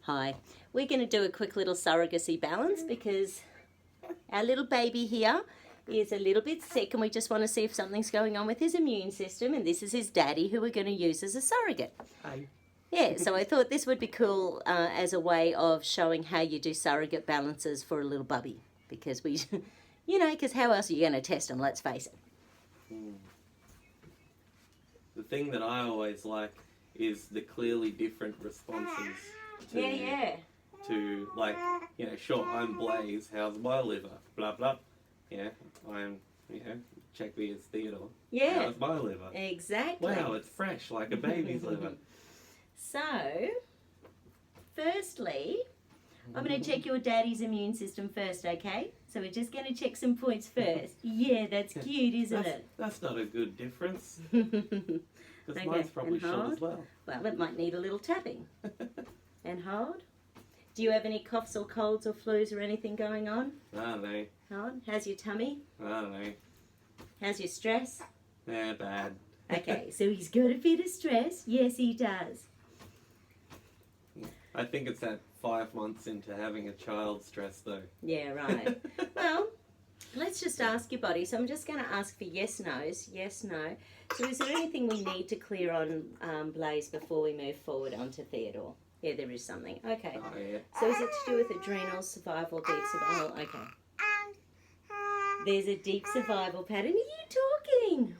Hi. We're going to do a quick little surrogacy balance because our little baby here is a little bit sick and we just want to see if something's going on with his immune system, and this is his daddy who we're going to use as a surrogate. Hi. Yeah, so I thought this would be cool as a way of showing how you do surrogate balances for a little bubby, because we, because how else are you going to test them, let's face it. The thing that I always like is the clearly different responses to like, sure, I'm Blaze, how's my liver? Blah, blah. Yeah, I'm, check me as Theodore. Yeah. How's my liver? Exactly. Wow, it's fresh like a baby's liver. So, firstly, I'm going to check your daddy's immune system first, okay? So we're just going to check some points first. Yeah, that's cute, isn't it? That's not a good difference. Because mine's probably short as well. Well, it might need a little tapping. And hold. Do you have any coughs or colds or flus or anything going on? I don't know. Hold. How's your tummy? I don't know. How's your stress? Bad. Okay, so he's got a bit of stress. Yes, he does. I think it's that 5 months into having a child stress though. Yeah, right. Well, let's just ask your body. So I'm just going to ask for yes, no's. Yes, no. So is there anything we need to clear on Blaze before we move forward onto Theodore? Yeah, there is something. Okay. Oh, yeah. So is it to do with adrenals, survival, deep survival? Oh, okay. There's a deep survival pattern. Are you talking?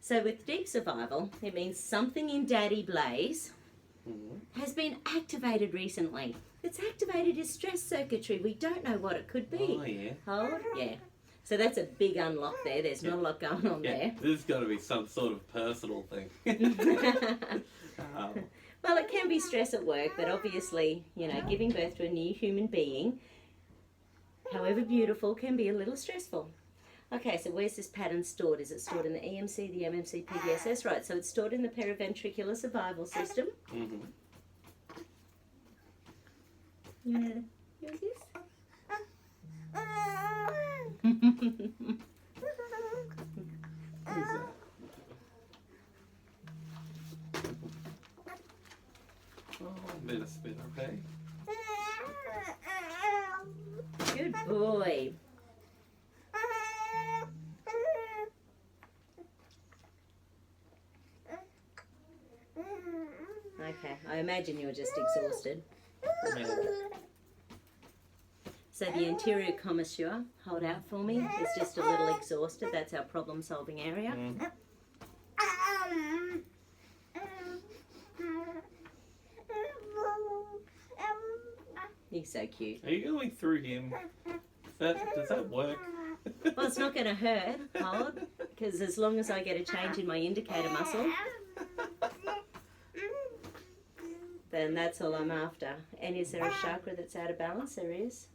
So with deep survival, it means something in Daddy Blaze has been activated recently. It's activated his stress circuitry. We don't know what it could be. Oh, yeah. Hold. Yeah. So that's a big unlock there. There's not a lot going on there. This has got to be some sort of personal thing. Well, it can be stress at work, but obviously, giving birth to a new human being, however beautiful, can be a little stressful. Okay, so where's this pattern stored? Is it stored in the EMC, the MMC, PDSS? Right, so it's stored in the paraventricular survival system. Mm-hmm. You want to use this? What is that? Oh, a bit of spin, okay? Good boy. Okay, I imagine you're just exhausted. Yeah. So the anterior commissure, hold out for me, is just a little exhausted. That's our problem-solving area. He's so cute. Are you going through him? Does that work? Well, it's not going to hurt, hold, because as long as I get a change in my indicator muscle, then that's all I'm after. And is there a chakra that's out of balance? There is.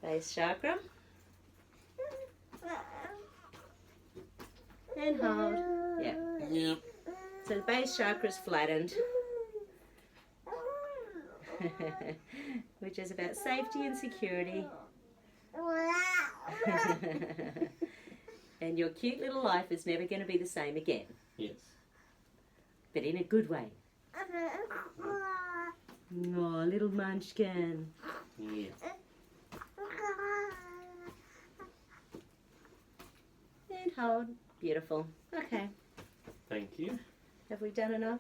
Base chakra. And hold. Yep. Yep. So the base chakra is flattened. Which is about safety and security. And your cute little life is never going to be the same again. Yes. But in a good way. Oh, little munchkin. Yeah. And hold. Beautiful. Okay. Thank you. Have we done enough?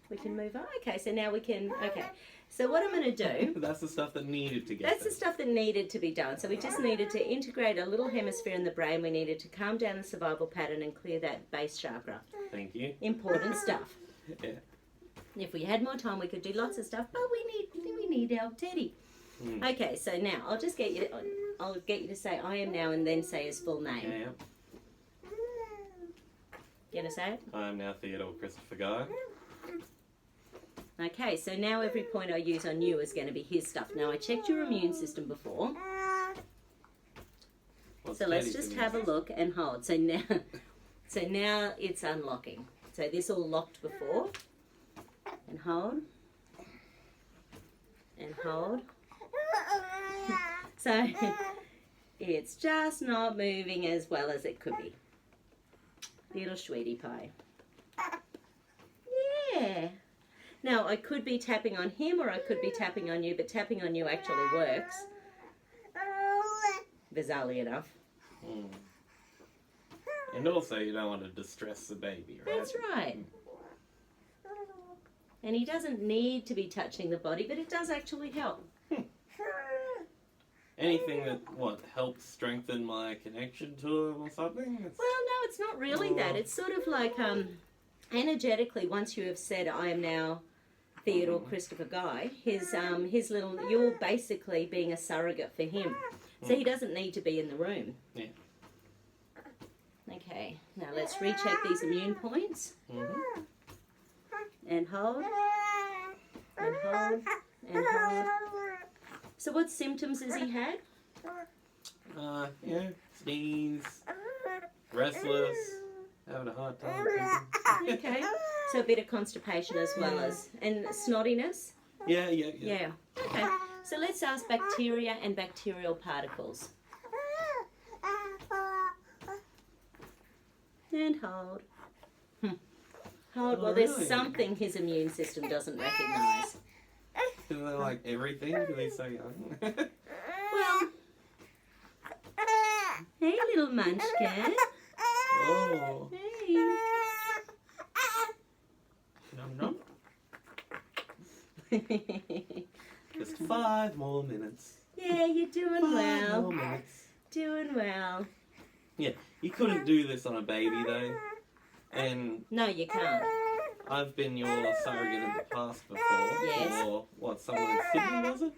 We can move on. Okay, so now we can... Okay. So what I'm going to do... That's the stuff that needed to get That's done. the stuff that needed to be done. So we just needed to integrate a little hemisphere in the brain. We needed to calm down the survival pattern and clear that base chakra. Thank you. Important stuff. Yeah. If we had more time, we could do lots of stuff, but we need our teddy. Okay, so now I'll just get you. I'll get you to say "I am now" and then say his full name. Yeah. You gonna say it? I am now Theodore Christopher Guy. Okay, so now every point I use on you is going to be his stuff. Now I checked your immune system before, What's so let's Daddy's just immune have a look and hold. So now it's unlocking. So this all locked before. And hold. And hold. So it's just not moving as well as it could be. Little sweetie pie. Yeah. Now, I could be tapping on him or I could be tapping on you, but tapping on you actually works, bizarrely enough. Mm. And also, you don't want to distress the baby, right? That's right. And he doesn't need to be touching the body, but it does actually help. Anything that, helps strengthen my connection to him or something? Well, no, it's not really that. It's sort of like energetically, once you have said, I am now Theodore Christopher Guy, his little, you're basically being a surrogate for him. So he doesn't need to be in the room. Yeah. Okay, now let's recheck these immune points. Mm-hmm. And hold. And hold. And hold. So what symptoms has he had? Sneeze, restless, having a hard time breathing. Okay, so a bit of constipation as well as, and snottiness? Yeah. Yeah, okay. So let's ask bacteria and bacterial particles. And hold. Hold. Well, there's really? something his immune system doesn't recognise. Isn't that like everything? Because he's so young. Well, hey, little munchkin. Oh. Hey. Nom nom. Just 5 more minutes. Yeah, you're doing 5 well. more minutes. Doing well. You couldn't do this on a baby though. And No, you can't. I've been your surrogate in the past before. Yes. Or someone in Sydney, was it?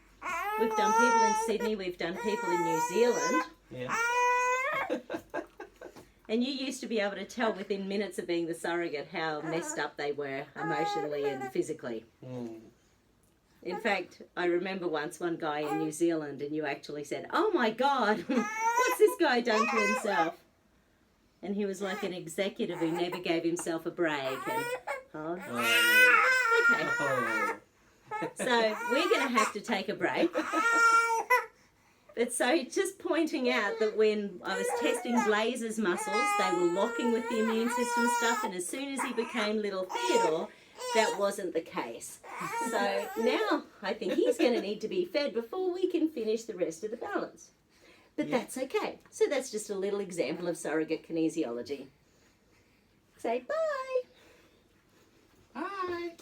We've done people in Sydney, we've done people in New Zealand. Yeah. And you used to be able to tell within minutes of being the surrogate how messed up they were emotionally and physically. Mm. In fact, I remember once one guy in New Zealand and you actually said, "Oh my God, what's this guy done to himself?" And he was like an executive who never gave himself a break. And, Oh, okay. yeah. Oh. So we're going to have to take a break. But so just pointing out that when I was testing Blaze's muscles, they were locking with the immune system stuff, and as soon as he became little Theodore, that wasn't the case. So now I think he's going to need to be fed before we can finish the rest of the balance. But that's okay. So that's just a little example of surrogate kinesiology. Say bye. Bye.